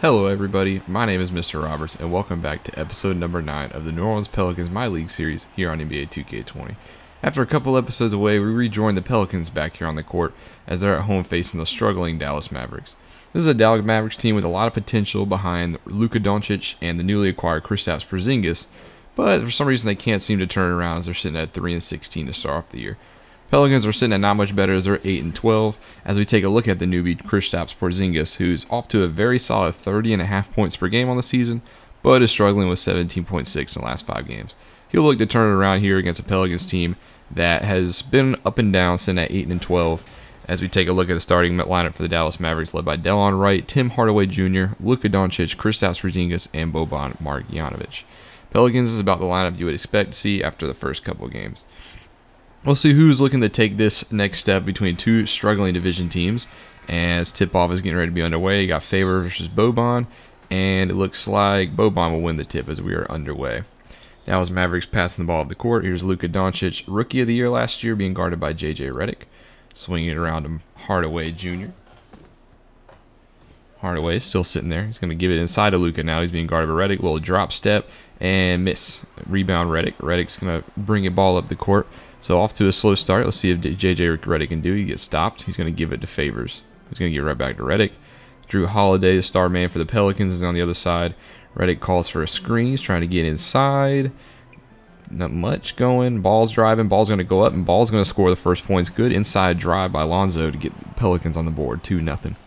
Hello everybody, my name is Mr. Roberts and welcome back to episode number 9 of the New Orleans Pelicans MyLeague series here on NBA 2K20. After a couple episodes away, we rejoined the Pelicans back here on the court as they're at home facing the struggling Dallas Mavericks. This is a Dallas Mavericks team with a lot of potential behind Luka Doncic and the newly acquired Kristaps Porzingis, but for some reason they can't seem to turn it around as they're sitting at 3-16 to start off the year. Pelicans are sitting at not much better as they're 8-12 as we take a look at the newbie Kristaps Porzingis, who's off to a very solid 30.5 points per game on the season, but is struggling with 17.6 in the last 5 games. He'll look to turn it around here against a Pelicans team that has been up and down sitting at 8-12 as we take a look at the starting lineup for the Dallas Mavericks led by Delon Wright, Tim Hardaway Jr., Luka Doncic, Kristaps Porzingis, and Boban Marjanovic. Pelicans is about the lineup you would expect to see after the first couple of games. We'll see who's looking to take this next step between two struggling division teams as tip-off is getting ready to be underway. You got Favor versus Boban, and it looks like Boban will win the tip as we are underway. Dallas Mavericks passing the ball up the court. Here's Luka Doncic, Rookie of the Year last year, being guarded by J.J. Redick. Swinging it around him, Hardaway Jr. Hardaway is still sitting there. He's going to give it inside to Luka now. He's being guarded by Redick. Little drop step and miss. Rebound Redick. Redick's going to bring it ball up the court. So off to a slow start. Let's see if J.J. Redick can do. He gets stopped. He's going to give it to Favors. He's going to get right back to Redick. Drew Holiday, the star man for the Pelicans, is on the other side. Redick calls for a screen. He's trying to get inside. Not much going. Ball's driving. Ball's going to go up, and Ball's going to score the first points. Good inside drive by Lonzo to get the Pelicans on the board. 2-0.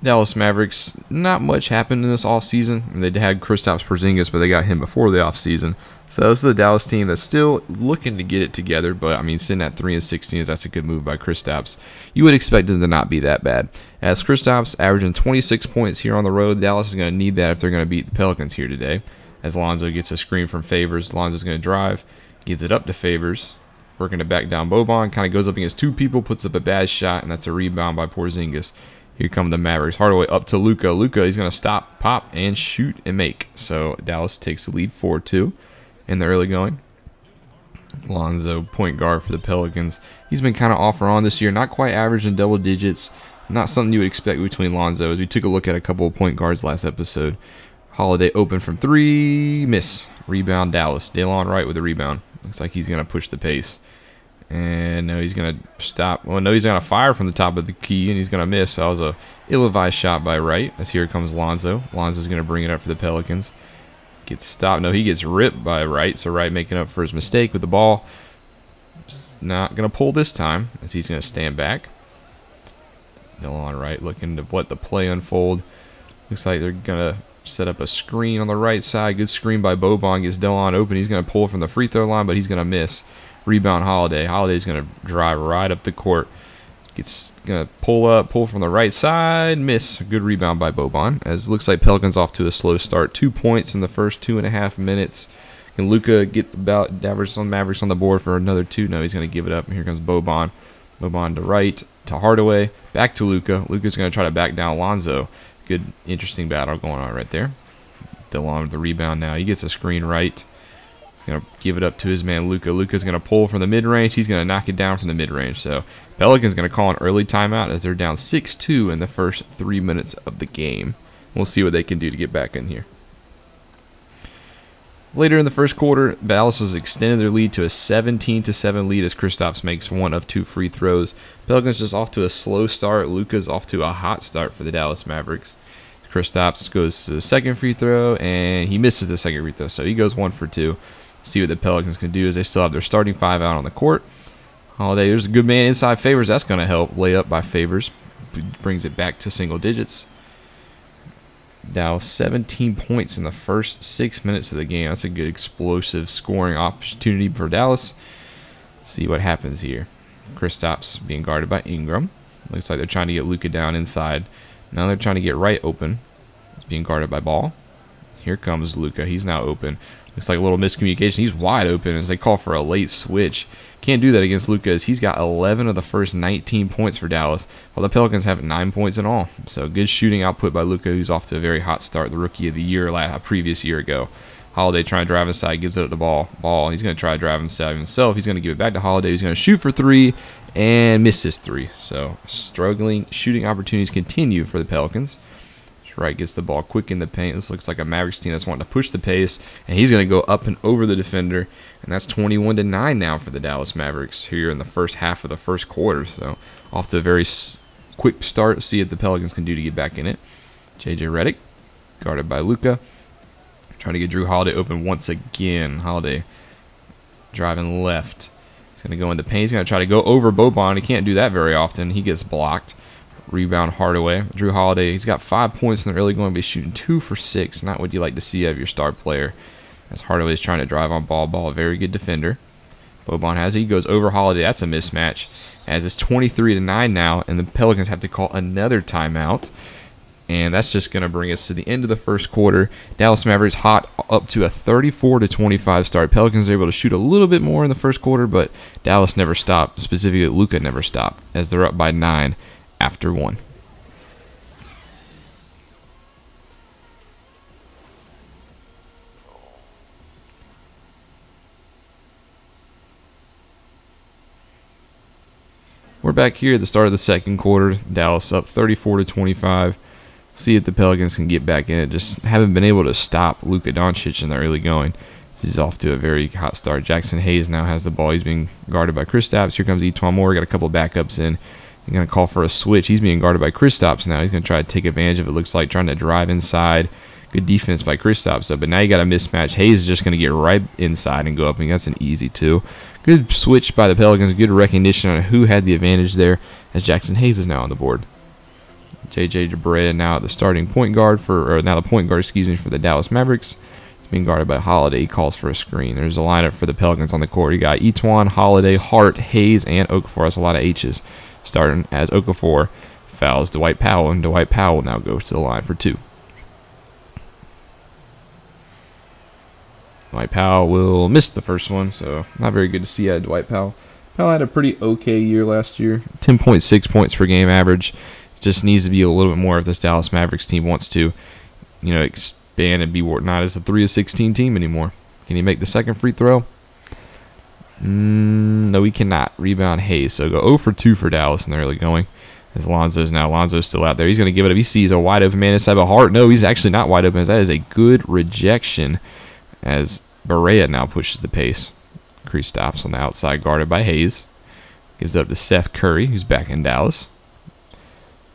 Dallas Mavericks, not much happened in this offseason. They had Kristaps Porzingis, but they got him before the offseason. So this is a Dallas team that's still looking to get it together, but I mean, sitting at 3-16 that's a good move by Kristaps. You would expect them to not be that bad. As Kristaps averaging 26 points here on the road, Dallas is going to need that if they're going to beat the Pelicans here today. As Lonzo gets a screen from Favors, Lonzo's going to drive, gives it up to Favors, working to back down Boban, kind of goes up against two people, puts up a bad shot, and that's a rebound by Porzingis. Here come the Mavericks. Hardaway up to Luka. Luka, he's going to stop, pop, and shoot and make. So Dallas takes the lead 4-2 in the early going. Lonzo, point guard for the Pelicans. He's been kind of off or on this year. Not quite average in double digits. Not something you would expect between Lonzo. As we took a look at a couple of point guards last episode. Holiday open from 3. Miss. Rebound Dallas. Delon Wright with the rebound. Looks like he's going to push the pace. And no, he's going to stop. Well, no, he's going to fire from the top of the key, and he's going to miss. So that was a ill-advised shot by Wright. As here comes Lonzo. Lonzo's going to bring it up for the Pelicans. Gets stopped. No, he gets ripped by Wright. So Wright making up for his mistake with the ball. Not going to pull this time, as he's going to stand back. Delon Wright looking to let the play unfold. Looks like they're going to set up a screen on the right side. Good screen by Boban. Gets Delon open. He's going to pull from the free throw line, but he's going to miss. Rebound Holiday. Holiday's going to drive right up the court. Gets going to pull from the right side. Miss. Good rebound by Boban. As it looks like Pelicans off to a slow start. 2 points in the first 2.5 minutes. Can Luka get the Mavericks on the board for another 2? No, he's going to give it up. And here comes Boban. Boban to right, to Hardaway. Back to Luka. Luka's going to try to back down Lonzo. Good, interesting battle going on right there. Delon with the rebound now. He gets a screen right. He's going to give it up to his man Luka. Luka's going to pull from the mid-range. He's going to knock it down from the mid-range. So Pelicans going to call an early timeout as they're down 6-2 in the first 3 minutes of the game. We'll see what they can do to get back in here. Later in the first quarter, Dallas has extended their lead to a 17-7 lead as Kristaps makes 1 of 2 free throws. Pelicans just off to a slow start. Luka's off to a hot start for the Dallas Mavericks. Kristaps goes to the second free throw, and he misses the second free throw, so he goes 1 for 2. See what the Pelicans can do as they still have their starting 5 out on the court. Holiday, there's a good man inside Favors. That's going to help. Layup by Favors. Brings it back to single digits. Dallas 17 points in the first 6 minutes of the game. That's a good explosive scoring opportunity for Dallas. See what happens here. Kristaps being guarded by Ingram. Looks like they're trying to get Luka down inside. Now they're trying to get Wright open. He's being guarded by Ball. Here comes Luka. He's now open. Looks like a little miscommunication. He's wide open as they call for a late switch. Can't do that against Luka as he's got 11 of the first 19 points for Dallas, while the Pelicans have 9 points in all. So good shooting output by Luka, who's off to a very hot start, the Rookie of the Year a previous year ago. Holiday trying to drive inside, gives it up the ball. He's going to try to drive himself. He's going to give it back to Holiday. He's going to shoot for 3, and misses 3. So struggling shooting opportunities continue for the Pelicans. Wright gets the ball quick in the paint. This looks like a Mavericks team that's wanting to push the pace, and he's going to go up and over the defender, and that's 21-9 now for the Dallas Mavericks here in the first half of the first quarter. So off to a very quick start. See what the Pelicans can do to get back in it. J.J. Redick guarded by Luka, trying to get Drew Holiday open once again. Holiday driving left. He's going to go into paint. He's going to try to go over Boban. He can't do that very often. He gets blocked. Rebound Hardaway. Drew Holiday, he's got 5 points in the early going, but he's shooting 2 for 6. Not what you like to see out of your star player. As Hardaway is trying to drive on ball, a very good defender. Boban has it. He goes over Holiday. That's a mismatch. As it's 23-9 now, and the Pelicans have to call another timeout. And that's just going to bring us to the end of the first quarter. Dallas Mavericks hot up to a 34-25 start. Pelicans are able to shoot a little bit more in the first quarter, but Dallas never stopped. Specifically, Luka never stopped, as they're up by 9 after 1. We're back here at the start of the second quarter. Dallas up 34-25. See if the Pelicans can get back in it. Just haven't been able to stop Luka Doncic in the early going. He's off to a very hot start. Jackson Hayes now has the ball. He's being guarded by Kristaps. Here comes Y1G21. Got a couple of backups in. He's going to call for a switch. He's being guarded by Kristaps now. He's going to try to take advantage of it. Looks like trying to drive inside. Good defense by Kristaps, but now you got a mismatch. Hayes is just going to get right inside and go up. And that's an easy 2. Good switch by the Pelicans. Good recognition on who had the advantage there, as Jackson Hayes is now on the board. J.J. Barea now at the starting point guard for the Dallas Mavericks. He's being guarded by Holiday. He calls for a screen. There's a lineup for the Pelicans on the court. You got Y1, Holiday, Hart, Hayes, and Okafor. That's a lot of H's. Starting as Okafor fouls Dwight Powell, and Dwight Powell now goes to the line for 2. Dwight Powell will miss the first one, so not very good to see out of Dwight Powell. Powell had a pretty okay year last year. 10.6 points per game average. Just needs to be a little bit more if this Dallas Mavericks team wants to, expand and be not as a 3-16 team anymore. Can he make the second free throw? No, he cannot. Rebound Hayes. So go 0 for 2 for Dallas in the early going. As Lonzo's still out there. He's going to give it up. He sees a wide open man inside of Hart. No, he's actually not wide open. That is a good rejection. As Barea now pushes the pace. Kristaps on the outside, guarded by Hayes. Gives it up to Seth Curry, who's back in Dallas.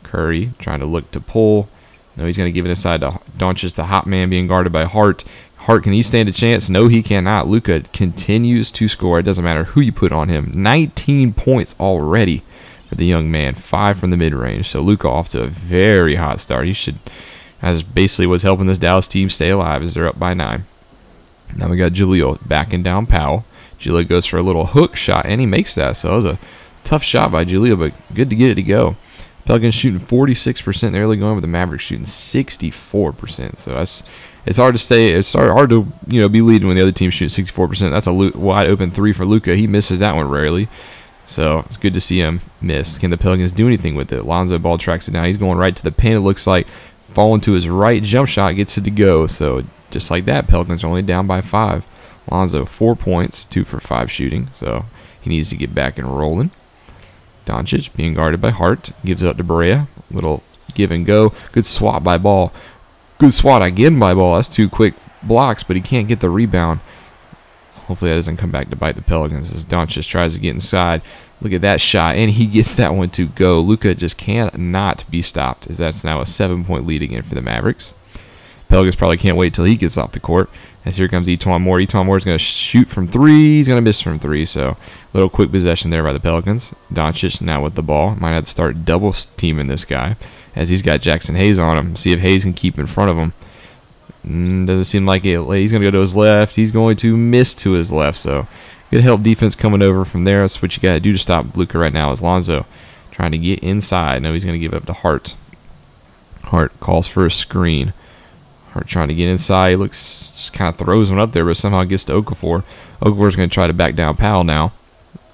Curry trying to look to pull. No, he's going to give it inside to Doncic, the hot man, being guarded by Hart. Hart, can he stand a chance? No, he cannot. Luka continues to score. It doesn't matter who you put on him. 19 points already for the young man. 5 from the mid-range. So Luka off to a very hot start. He should, as basically what's helping this Dallas team stay alive, as they're up by 9. Now we got Jaleel backing down Powell. Jaleel goes for a little hook shot, and he makes that. So it was a tough shot by Jaleel, but good to get it to go. Pelicans shooting 46% in the early going, with the Mavericks shooting 64%. So it's hard to stay. It's hard to be leading when the other team shoots 64%. That's a wide open 3 for Luka. He misses that one rarely. So it's good to see him miss. Can the Pelicans do anything with it? Lonzo ball tracks it down. He's going right to the paint. It looks like falling to his right. Jump shot gets it to go. So just like that, Pelicans are only down by 5. Lonzo 4 points, 2 for 5 shooting. So he needs to get back and rolling. Doncic being guarded by Hart. Gives it up to Barea. Little give and go. Good swat by Ball. Good swat again by Ball. That's 2 quick blocks, but he can't get the rebound. Hopefully that doesn't come back to bite the Pelicans as Doncic tries to get inside. Look at that shot, and he gets that one to go. Luka just cannot be stopped, as that's now a 7-point lead again for the Mavericks. Pelicans probably can't wait till he gets off the court. As here comes Y1 Moore. Y1 Moore is going to shoot from 3. He's going to miss from 3. So little quick possession there by the Pelicans. Doncic now with the ball. Might have to start double teaming this guy, as he's got Jackson Hayes on him. See if Hayes can keep in front of him. Doesn't seem like it. He's going to go to his left. He's going to miss to his left. So good help defense coming over from there. That's what you got to do to stop Luka right now. Is Lonzo trying to get inside. No, he's going to give it up to Hart. Hart calls for a screen. Hart trying to get inside. He looks, just kind of throws one up there, but somehow gets to Okafor. Okafor's going to try to back down Powell now.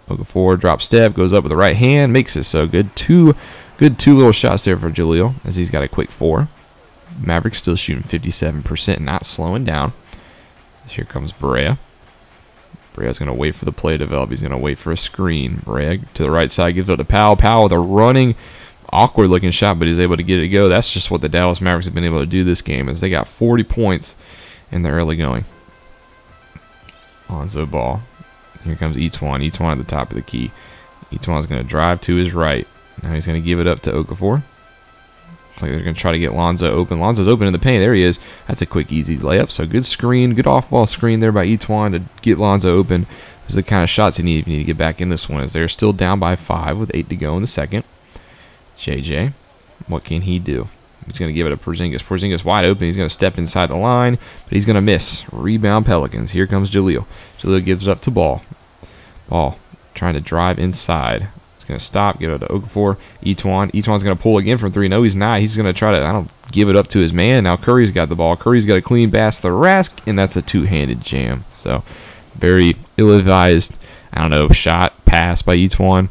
Okafor drop step, goes up with the right hand, makes it. So good two little shots there for Jaleel, as he's got a quick 4. Mavericks still shooting 57%, not slowing down. As here comes Barea. Brea's going to wait for the play to develop. He's going to wait for a screen. Brea to the right side, gives it to Powell. Powell with a running, awkward-looking shot, but he's able to get it to go. That's just what the Dallas Mavericks have been able to do this game, as they got 40 points in the early going. Lonzo ball. Here comes Y1. Y1 at the top of the key. Y1's going to drive to his right. Now he's going to give it up to Okafor. Looks like they're going to try to get Lonzo open. Lonzo's open in the paint. There he is. That's a quick, easy layup. So good screen, good off-ball screen there by Y1 to get Lonzo open. Those are the kind of shots you need if you need to get back in this one, as they're still down by 5 with 8 to go in the second. JJ, what can he do? He's going to give it to Porzingis. Porzingis wide open. He's going to step inside the line, but he's going to miss. Rebound Pelicans. Here comes Jaleel. Jaleel gives it up to Ball. Ball trying to drive inside. He's going to stop, give it to Okafor. Y1. Y1's going to pull again from 3. No, he's not. He's going to try to, give it up to his man. Now Curry's got the ball. Curry's got a clean pass to Rask, and that's a two-handed jam. So, very ill-advised, shot, pass by Y1.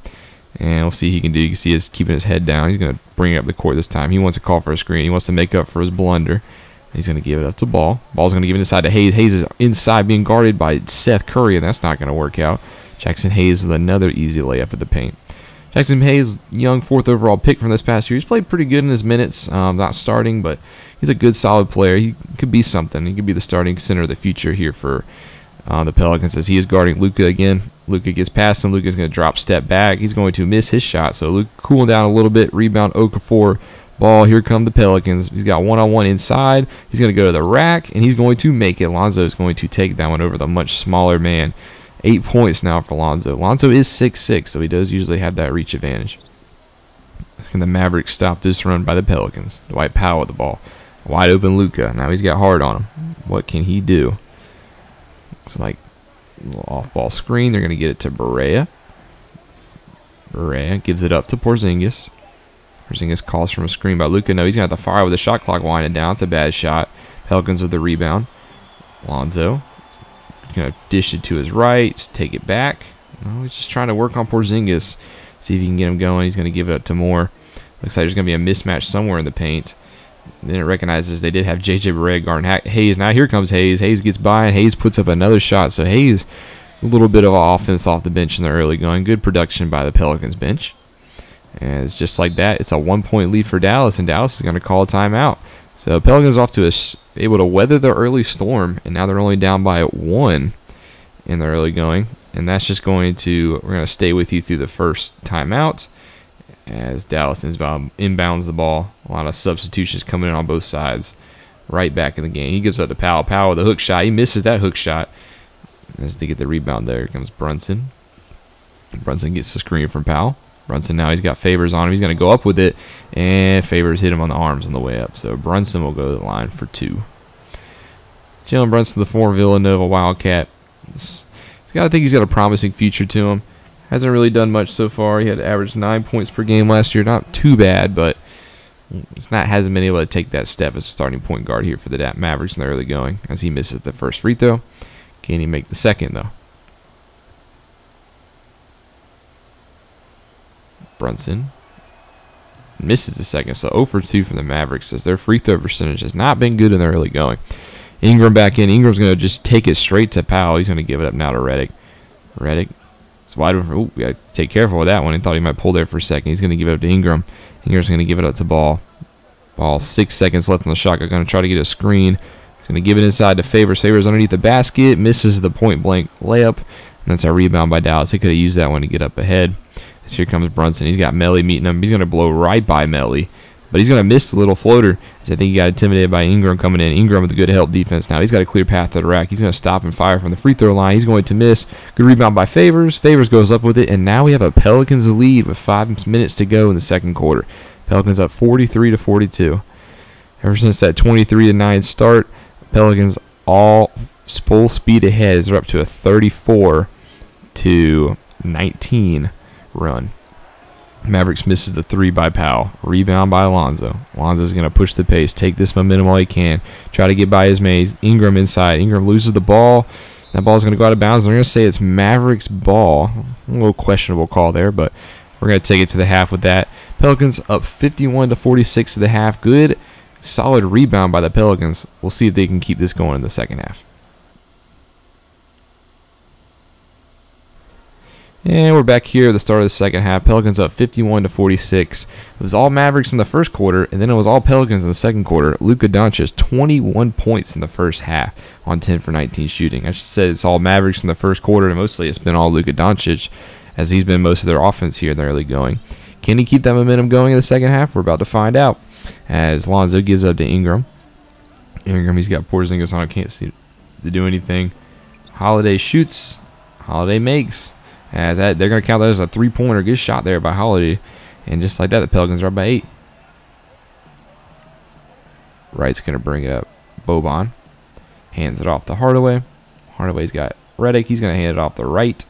And we'll see what he can do. You can see he's keeping his head down. He's going to bring it up the court this time. He wants to call for a screen. He wants to make up for his blunder. He's going to give it up to Ball. Ball's going to give it inside to Hayes. Hayes is inside being guarded by Seth Curry, and that's not going to work out. Jackson Hayes with another easy layup at the paint. Jackson Hayes, young 4th overall pick from this past year. He's played pretty good in his minutes, not starting, but he's a good, solid player. He could be something. He could be the starting center of the future here for the Pelicans, as he is guarding Luka again. Luka gets past him. Luka's going to drop, step back. He's going to miss his shot. So Luka cooling down a little bit. Rebound Okafor. Ball. Here come the Pelicans. He's got one-on-one inside. He's going to go to the rack, and he's going to make it. Lonzo is going to take that one over the much smaller man. 8 points now for Lonzo. Lonzo is 6'6", so he does usually have that reach advantage. Can the Mavericks stop this run by the Pelicans? Dwight Powell with the ball. Wide open Luka. Now he's got hard on him. What can he do? Looks like a little off-ball screen. They're going to get it to Barea. Barea gives it up to Porzingis. Porzingis calls from a screen by Luka. No, he's going to have to fire with the shot clock winding down. It's a bad shot. Pelicans with the rebound. Lonzo going to dish it to his right. Take it back. No, he's just trying to work on Porzingis. See if he can get him going. He's going to give it up to Moore. Looks like there's going to be a mismatch somewhere in the paint. Then it recognizes they did have J.J. Barea guarding Hayes. Now here comes Hayes. Hayes gets by, and Hayes puts up another shot. So Hayes, a little bit of offense off the bench in the early going. Good production by the Pelicans bench. And it's just like that. It's a 1-point lead for Dallas, and Dallas is going to call a timeout. So Pelicans off to able to weather the early storm, and now they're only down by 1 in the early going. And that's just we're going to stay with you through the first timeout as Dallas inbounds the ball. A lot of substitutions coming in on both sides. Right back in the game. He gives up to Powell. Powell with a hook shot. He misses that hook shot as they get the rebound there. Here comes Brunson. Brunson gets the screen from Powell. Brunson now, he's got Favors on him. He's going to go up with it, and Favors hit him on the arms on the way up. So Brunson will go to the line for 2. Jalen Brunson, the former Villanova Wildcat. I think he's got a promising future to him. Hasn't really done much so far. He had averaged 9 points per game last year. Not too bad, but hasn't been able to take that step as a starting point guard here for the Mavericks in the early going, as he misses the first free throw. Can he make the second, though? Brunson misses the second, so 0 for 2 from the Mavericks, as their free throw percentage has not been good in the early going. Ingram back in. Ingram's going to just take it straight to Powell. He's going to give it up now to Redick. Redick is wide open. We got to take careful with that one. He thought he might pull there for a second. He's going to give it up to Ingram. Ingram's going to give it up to Ball. Ball, 6 seconds left on the shot. Going to try to get a screen. He's going to give it inside to Favors. Favors underneath the basket. Misses the point-blank layup. And that's a rebound by Dallas. He could have used that one to get up ahead. So here comes Brunson. He's got Melly meeting him. He's going to blow right by Melly. But he's going to miss the little floater, as I think he got intimidated by Ingram coming in. Ingram with a good help defense now. He's got a clear path to the rack. He's going to stop and fire from the free throw line. He's going to miss. Good rebound by Favors. Favors goes up with it, and now we have a Pelicans lead with 5 minutes to go in the second quarter. Pelicans up 43-42. Ever since that 23-9 start, Pelicans all full speed ahead. They're up to a 34-19 run. Mavericks misses the 3 by Powell. Rebound by Alonzo. Alonzo's going to push the pace, take this momentum while he can, try to get by his maze. Ingram inside. Ingram loses the ball. That ball's going to go out of bounds. They're going to say it's Mavericks ball. A little questionable call there, but we're going to take it to the half with that. Pelicans up 51-46 to the half. Good, solid rebound by the Pelicans. We'll see if they can keep this going in the second half. And we're back here at the start of the second half. Pelicans up 51-46. It was all Mavericks in the first quarter, and then it was all Pelicans in the second quarter. Luka Doncic, 21 points in the first half on 10 for 19 shooting. I should say it's all Mavericks in the first quarter, and mostly it's been all Luka Doncic, as he's been most of their offense here in the early going. Can he keep that momentum going in the second half? We're about to find out, as Lonzo gives up to Ingram. Ingram, he's got Porzingis on, can't see to do anything. Holiday shoots. Holiday makes. As that, they're going to count that as a three-pointer. Good shot there by Holiday. And just like that, the Pelicans are up by 8. Wright's going to bring it up. Boban hands it off to Hardaway. Hardaway's got Redick. He's going to hand it off to Wright.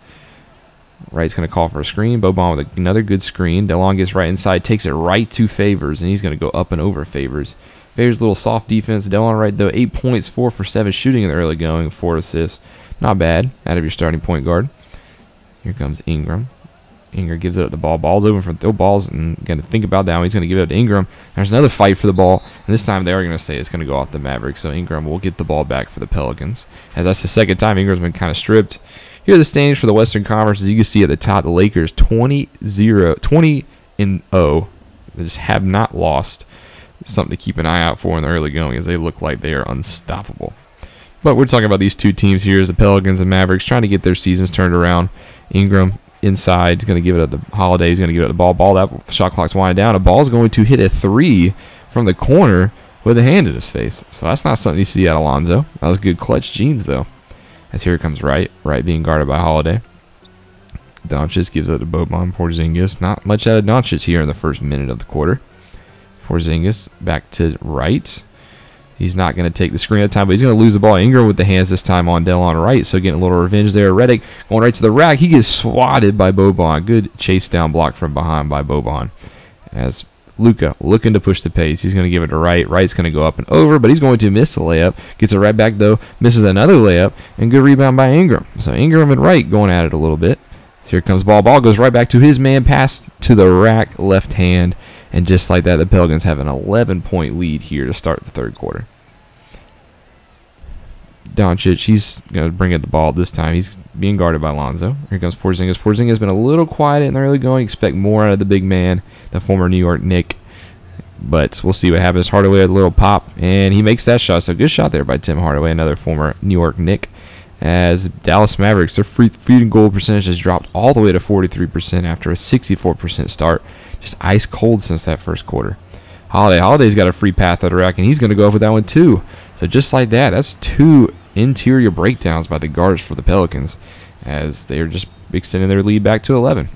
Wright's going to call for a screen. Boban with another good screen. DeLon gets right inside, takes it right to Favors, and he's going to go up and over Favors. Favors a little soft defense. DeLon Wright, though, 8 points, 4 for 7 shooting in the early going, 4 assists. Not bad out of your starting point guard. Here comes Ingram. Ingram gives it up the ball. Ball's open for throw balls, and going to think about that one. He's going to give it up to Ingram. There's another fight for the ball, and this time they are going to say it's going to go off the Mavericks, so Ingram will get the ball back for the Pelicans. As that's the second time Ingram's been kind of stripped. Here are the standings for the Western Conference. As you can see at the top, the Lakers 20-0. They just have not lost. Something to keep an eye out for in the early going, as they look like they are unstoppable. But we're talking about these two teams here, as the Pelicans and Mavericks, trying to get their seasons turned around. Ingram inside, he's going to give it up to Holiday. He's going to give it up the ball. That shot clock's winding down. A ball's going to hit a 3 from the corner with a hand in his face. So that's not something you see out of Lonzo. That was good clutch jeans, though. As here comes Wright. Wright being guarded by Holiday. Doncic gives it to Boban. Porzingis. Not much out of Doncic here in the first minute of the quarter. Porzingis back to Wright. He's not going to take the screen at the time, but he's going to lose the ball. Ingram with the hands this time on DeLon Wright, so getting a little revenge there. Redick going right to the rack. He gets swatted by Boban. Good chase down block from behind by Boban. As Luka looking to push the pace. He's going to give it to Wright. Wright's going to go up and over, but he's going to miss the layup. Gets it right back, though. Misses another layup, and good rebound by Ingram. So Ingram and Wright going at it a little bit. So here comes ball. Ball goes right back to his man. Pass to the rack, left hand. And just like that, the Pelicans have an 11-point lead here to start the third quarter. Doncic, he's going to bring it the ball this time. He's being guarded by Lonzo. Here comes Porzingis. Porzingis has been a little quiet in the early going. Expect more out of the big man, the former New York Knick. But we'll see what happens. Hardaway had a little pop, and he makes that shot. So good shot there by Tim Hardaway, another former New York Knick. As Dallas Mavericks, their free goal percentage has dropped all the way to 43% after a 64% start. Just ice cold since that first quarter. Holiday's got a free path at the rack, and he's going to go up with that one too. So just like that, that's 2 interior breakdowns by the guards for the Pelicans, as they're just extending their lead back to 11.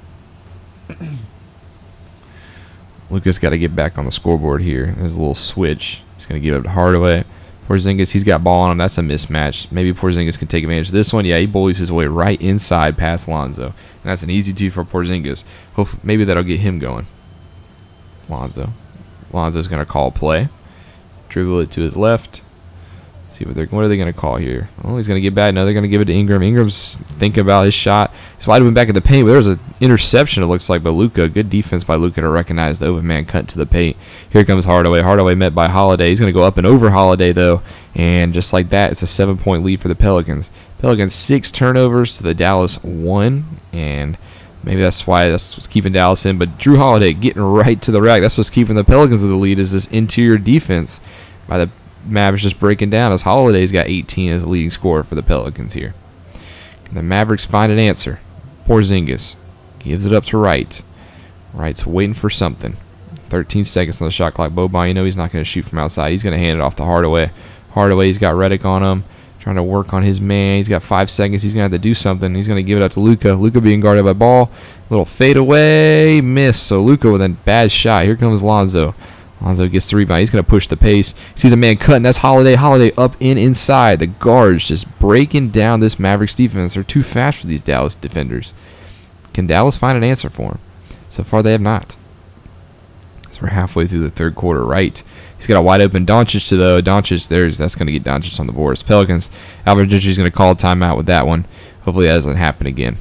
Luka's got to get back on the scoreboard here. There's a little switch. He's going to give it up to Hardaway. Porzingis, he's got ball on him. That's a mismatch. Maybe Porzingis can take advantage of this one. Yeah, he bullies his way right inside past Lonzo. And that's an easy 2 for Porzingis. Hopefully, maybe that'll get him going. Lonzo's going to call play. Dribble it to his left. See what are they going to call here? Oh, he's going to get back. No, they're going to give it to Ingram. Ingram's thinking about his shot. He's wide open back in the paint, but there was an interception, it looks like, by Luka. Good defense by Luka to recognize the open man cut to the paint. Here comes Hardaway. Hardaway met by Holiday. He's going to go up and over Holiday, though. And just like that, it's a 7-point lead for the Pelicans. Pelicans 6 turnovers to the Dallas 1. And maybe that's what's keeping Dallas in. But Drew Holiday getting right to the rack. That's what's keeping the Pelicans in the lead, is this interior defense by the Mavericks just breaking down, as Holiday's got 18 as the leading scorer for the Pelicans here. The Mavericks find an answer. Porzingis gives it up to Wright. Wright's waiting for something. 13 seconds on the shot clock. Boban, you know he's not going to shoot from outside. He's going to hand it off to Hardaway. Hardaway's got Redick on him, trying to work on his man. He's got 5 seconds. He's going to have to do something. He's going to give it up to Luka. Luka being guarded by Ball. Little fade away. Miss. So Luka with a bad shot. Here comes Lonzo. Lonzo gets the rebound. He's going to push the pace. Sees a man cutting. That's Holiday. Holiday up inside. The guards just breaking down this Mavericks defense. They're too fast for these Dallas defenders. Can Dallas find an answer for him? So far, they have not. So we're halfway through the third quarter. Right. He's got a wide open Doncic to the Doncic. That's going to get Doncic on the board. It's Pelicans. Albert Gentry's going to call a timeout with that one. Hopefully that doesn't happen again.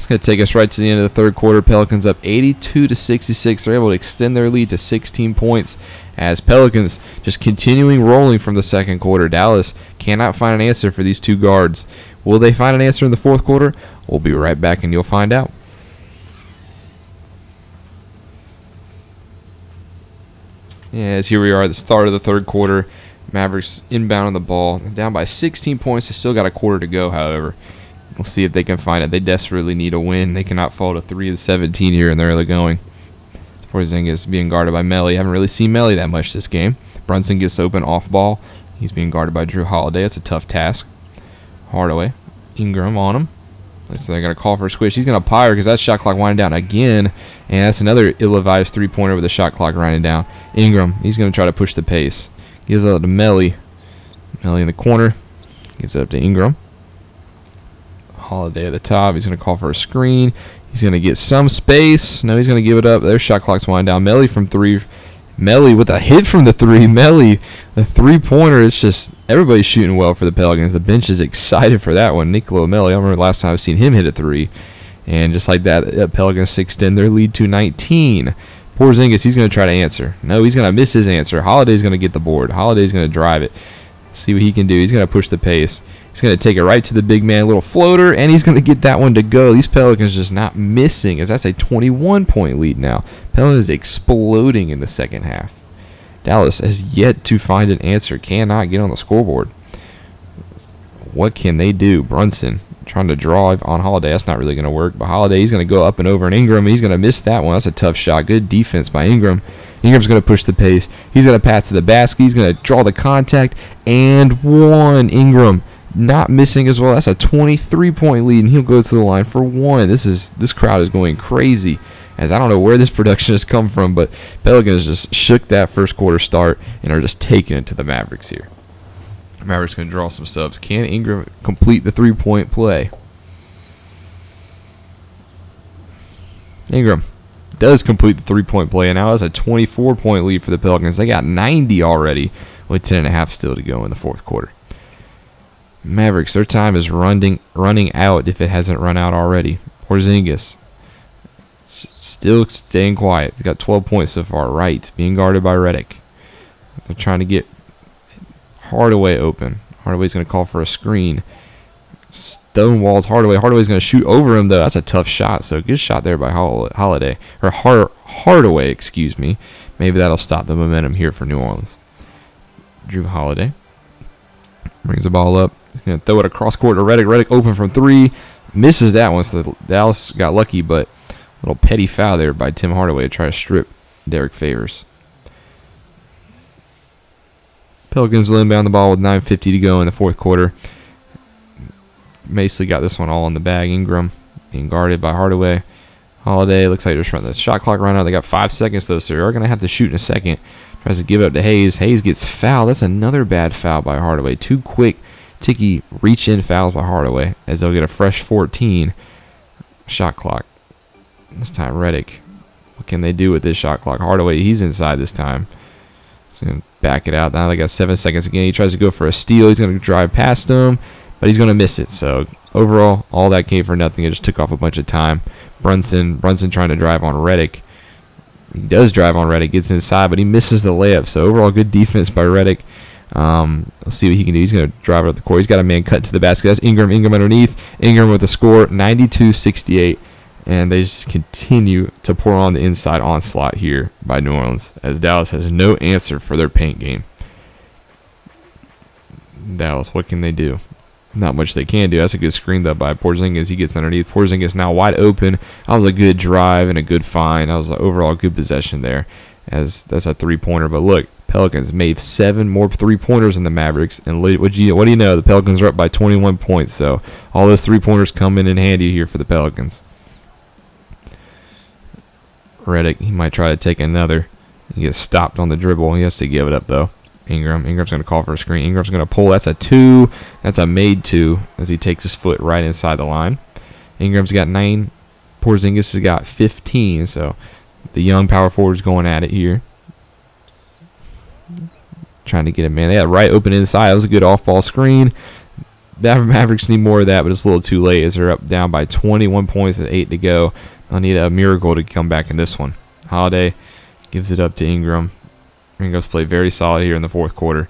It's going to take us right to the end of the third quarter. Pelicans up 82-66. They're able to extend their lead to 16 points as Pelicans just continuing rolling from the second quarter. Dallas cannot find an answer for these two guards. Will they find an answer in the fourth quarter? We'll be right back and you'll find out. As here we are at the start of the third quarter. Mavericks inbounding the ball. Down by 16 points. They still got a quarter to go, however. We'll see if they can find it. They desperately need a win. They cannot fall to 3-17 here in the early going. Porzingis being guarded by Melly. Haven't really seen Melly that much this game. Brunson gets open off ball. He's being guarded by Drew Holiday. That's a tough task. Hardaway. Ingram on him. So they're going to call for a squish. He's going to pyre because that shot clock winding down again. And that's another ill-advised three-pointer with the shot clock winding down. Ingram, he's going to try to push the pace. Gives it up to Melly. Melly in the corner. Gets it up to Ingram. Holiday at the top. He's going to call for a screen. He's going to get some space. No, he's going to give it up. Their shot clock's winding down. Melly from three. Melly with a hit from the three. Melly, the three-pointer. It's just everybody's shooting well for the Pelicans. The bench is excited for that one. Niccolo Melly, I remember the last time I've seen him hit a three. And just like that, the Pelicans extend their lead to 19. Porzingis, he's going to try to answer. No, he's going to miss his answer. Holiday's going to get the board. Holiday's going to drive it. See what he can do. He's going to push the pace. He's going to take it right to the big man, little floater, and he's going to get that one to go. These Pelicans just not missing, as that's a 21-point lead now. Pelicans exploding in the second half. Dallas has yet to find an answer, cannot get on the scoreboard. What can they do? Brunson trying to drive on Holiday. That's not really going to work, but Holiday, he's going to go up and over, and Ingram, he's going to miss that one. That's a tough shot. Good defense by Ingram. Ingram's going to push the pace. He's going to pass to the basket. He's going to draw the contact, and one. Ingram not missing as well. That's a 23-point lead, and he'll go to the line for one. This crowd is going crazy, as I don't know where this production has come from, but Pelicans just shook that first quarter start and are just taking it to the Mavericks here. Mavericks going to draw some subs. Can Ingram complete the three-point play? Ingram does complete the three-point play, and now it's a 24-point lead for the Pelicans. They got 90 already with 10.5 still to go in the fourth quarter. Mavericks, their time is running out if it hasn't run out already. Porzingis still staying quiet. He's got 12 points so far. Right, being guarded by Redick. They're trying to get Hardaway open. Hardaway's going to call for a screen. Stonewalls Hardaway. Hardaway's going to shoot over him, though. That's a tough shot. So good shot there by Holiday. Or Hardaway, excuse me. Maybe that'll stop the momentum here for New Orleans. Drew Holiday brings the ball up. He's going to throw it across court to Redick. Redick open from three. Misses that one, so Dallas got lucky, but a little petty foul there by Tim Hardaway to try to strip Derek Favors. Pelicans will inbound the ball with 9:50 to go in the fourth quarter. Masley got this one all in the bag. Ingram being guarded by Hardaway. Holiday looks like they're just running the shot clock right now. They got 5 seconds, though, so they're going to have to shoot in a second. Tries to give it up to Hayes. Hayes gets fouled. That's another bad foul by Hardaway. 2 quick, ticky, reach-in fouls by Hardaway as they'll get a fresh 14 shot clock. This time, Redick. What can they do with this shot clock? Hardaway, he's inside this time. He's going to back it out. Now they got 7 seconds again. He tries to go for a steal. He's going to drive past him, but he's going to miss it. So, overall, all that came for nothing. It just took off a bunch of time. Brunson trying to drive on Redick. He does drive on Redick, gets inside, but he misses the layup. So, overall, good defense by Redick. Let's see what he can do. He's going to drive it up the court. He's got a man cut to the basket. That's Ingram. Ingram underneath. Ingram with the score, 92-68. And they just continue to pour on the inside onslaught here by New Orleans, as Dallas has no answer for their paint game. Dallas, what can they do? Not much they can do. That's a good screen, though, by Porzingis. He gets underneath. Porzingis now wide open. That was a good drive and a good find. That was an overall good possession there, as that's a three-pointer. But look, Pelicans made 7 more three-pointers than the Mavericks. And what do you know? The Pelicans are up by 21 points. So all those three-pointers come in handy here for the Pelicans. Redick, he might try to take another. He gets stopped on the dribble. He has to give it up, though. Ingram's going to call for a screen. Ingram's going to pull. That's a 2. That's a made 2 as he takes his foot right inside the line. Ingram's got 9. Porzingis has got 15. So the young power forward's going at it here. Trying to get him, man. They got right open inside. That was a good off-ball screen. Mavericks need more of that, but it's a little too late as they're up down by 21 points with 8 to go. They'll need a miracle to come back in this one. Holiday gives it up to Ingram. Ingram's played very solid here in the fourth quarter.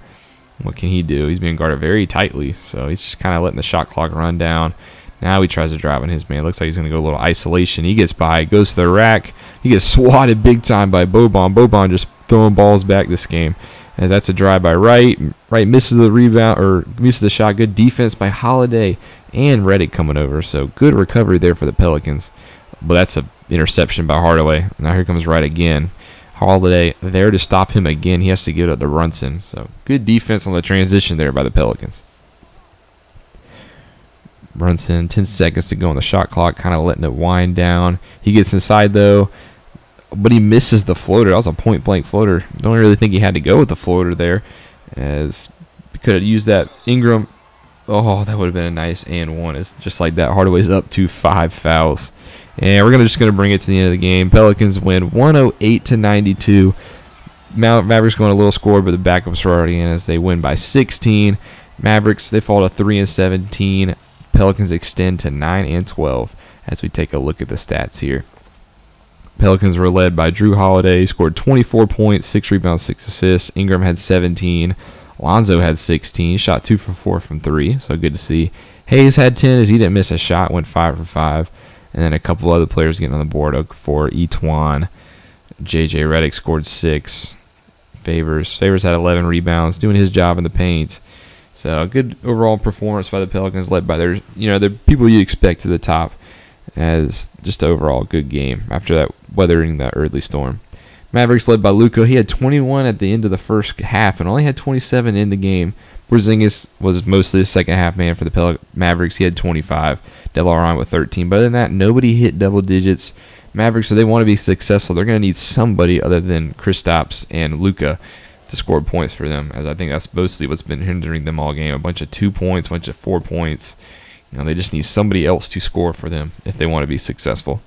What can he do? He's being guarded very tightly, so he's just kind of letting the shot clock run down. Now he tries to drive on his man. Looks like he's going to go a little isolation. He gets by, goes to the rack. He gets swatted big time by Boban. Boban just throwing balls back this game. And that's a drive by Wright. Wright misses the rebound, or misses the shot. Good defense by Holiday and Redick coming over. So good recovery there for the Pelicans. But that's an interception by Hardaway. Now here comes Wright again. Holiday there to stop him again. He has to give it up to Brunson. So good defense on the transition there by the Pelicans. Brunson, 10 seconds to go on the shot clock, kind of letting it wind down. He gets inside though, but he misses the floater. That was a point-blank floater. Don't really think he had to go with the floater there, as he could have used that. Ingram, oh, that would have been a nice and one. It's just like that. Hardaway's up to 5 fouls. And we're just going to bring it to the end of the game. Pelicans win 108-92. Mavericks going a little score, but the backups are already in as they win by 16. Mavericks, they fall to 3-17. Pelicans extend to 9-12 as we take a look at the stats here. Pelicans were led by Drew Holiday. He scored 24 points, 6 rebounds, 6 assists. Ingram had 17. Lonzo had 16. Shot 2 for 4 from 3, so good to see. Hayes had 10 as he didn't miss a shot, went 5 for 5. And then a couple other players getting on the board for Etuan. J.J. Redick scored 6. Favors had 11 rebounds, doing his job in the paint. So a good overall performance by the Pelicans, led by their people you expect to the top, as just an overall good game after that weathering that early storm. Mavericks led by Luka. He had 21 at the end of the first half and only had 27 in the game. Porzingis was mostly the second half man for the Mavericks. He had 25. Devil Ryan with 13. But other than that, nobody hit double digits. Mavericks, if they want to be successful, they're going to need somebody other than Kristaps and Luka to score points for them, as I think that's mostly what's been hindering them all game. A bunch of 2 points, a bunch of 4 points. They just need somebody else to score for them if they want to be successful.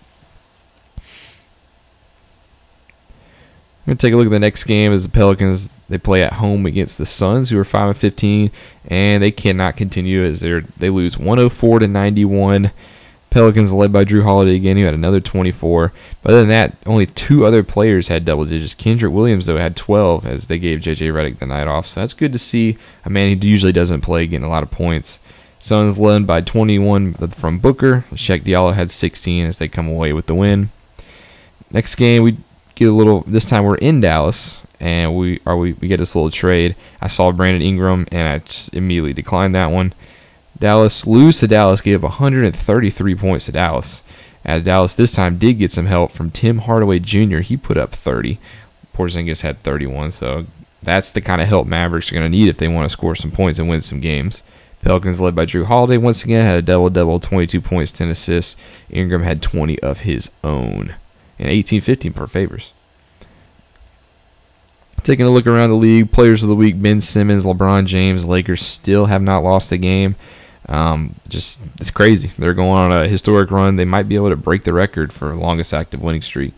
I'm going to take a look at the next game as the Pelicans, they play at home against the Suns, who are 5-15, and they cannot continue as they lose 104-91. Pelicans led by Drew Holiday again, who had another 24. But other than that, only 2 other players had double digits. Kendrick Williams, though, had 12 as they gave J.J. Redick the night off. So that's good to see a man who usually doesn't play getting a lot of points. Suns led by 21 from Booker. Shaq Diallo had 16 as they come away with the win. Next game, we get a little. This time we're in Dallas, and we get this little trade. I saw Brandon Ingram, and I just immediately declined that one. Dallas lose to Dallas, gave up 133 points to Dallas, as Dallas this time did get some help from Tim Hardaway Jr. He put up 30. Porzingis had 31, so that's the kind of help Mavericks are going to need if they want to score some points and win some games. Pelicans led by Drew Holiday once again had a double-double, 22 points, 10 assists. Ingram had 20 of his own, and 18-15 per Favors. Taking a look around the league, players of the week: Ben Simmons, LeBron James. Lakers still have not lost a game. It's crazy. They're going on a historic run. They might be able to break the record for longest active winning streak.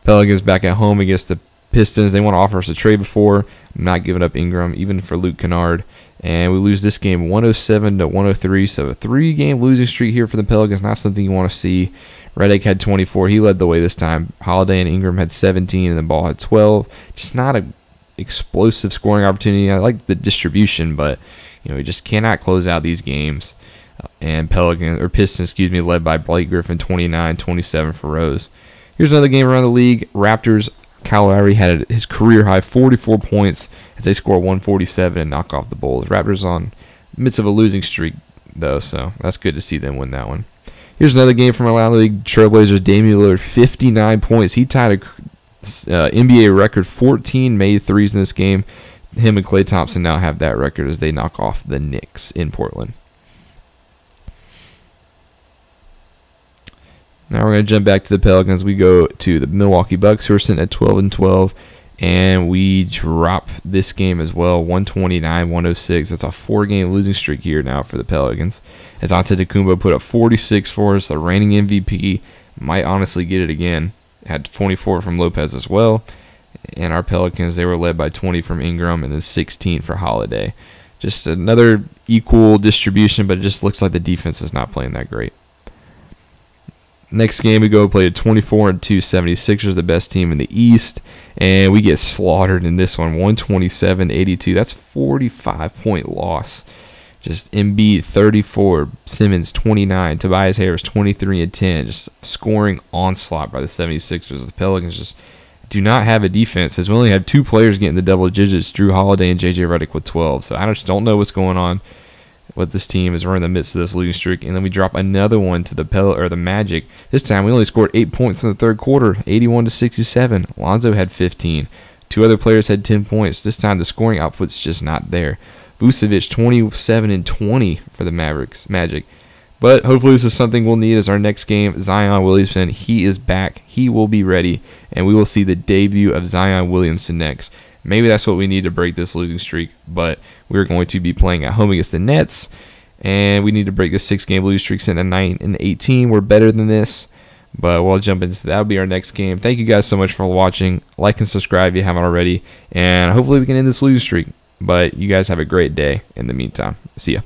Pelicans back at home against the Pistons. They want to offer us a trade before. I'm not giving up Ingram, even for Luke Kennard. And we lose this game 107-103. So a 3-game losing streak here for the Pelicans. Not something you want to see. Redick had 24. He led the way this time. Holiday and Ingram had 17, and the Ball had 12. Just not a explosive scoring opportunity. I like the distribution, but we just cannot close out these games. And Pistons, led by Blake Griffin, 29, 27 for Rose. Here's another game around the league. Raptors, Kyle Lowry had his career high 44 points as they score 147 and knock off the Bulls. Raptors on the midst of a losing streak, though, so that's good to see them win that one. Here's another game from around the league. Trailblazers, Damian Lillard, 59 points. He tied a NBA record, 14 made threes in this game. Him and Klay Thompson now have that record as they knock off the Knicks in Portland. Now we're going to jump back to the Pelicans. We go to the Milwaukee Bucks, who are sitting at 12-12, and we drop this game as well, 129-106. That's a 4-game losing streak here now for the Pelicans, as Antetokounmpo put up 46 for us. The reigning MVP might honestly get it again. Had 24 from Lopez as well. And our Pelicans, they were led by 20 from Ingram and then 16 for Holiday. Just another equal distribution, but it just looks like the defense is not playing that great. Next game, we go play a 24-2 76ers, the best team in the East, and we get slaughtered in this one, 127-82. That's 45-point loss. Just Embiid 34, Simmons 29, Tobias Harris 23 and 10. Just scoring onslaught by the 76ers. The Pelicans just do not have a defense, as we only had 2 players getting the double digits, Drew Holiday and JJ Redick with 12. So I just don't know what's going on with this team as we're in the midst of this losing streak. And then we drop another one to the Magic. This time we only scored 8 points in the third quarter, 81-67. Lonzo had 15. 2 other players had 10 points. This time the scoring output's just not there. Vucevic 27 and 20 for the Magic. But hopefully this is something we'll need as our next game. Zion Williamson, he is back. He will be ready, and we will see the debut of Zion Williamson next. Maybe that's what we need to break this losing streak, but we're going to be playing at home against the Nets, and we need to break this 6-game losing streak sitting at 9-18. We're better than this, but we'll jump into that. That'll be our next game. Thank you guys so much for watching. Like and subscribe if you haven't already, and hopefully we can end this losing streak. But you guys have a great day in the meantime. See ya.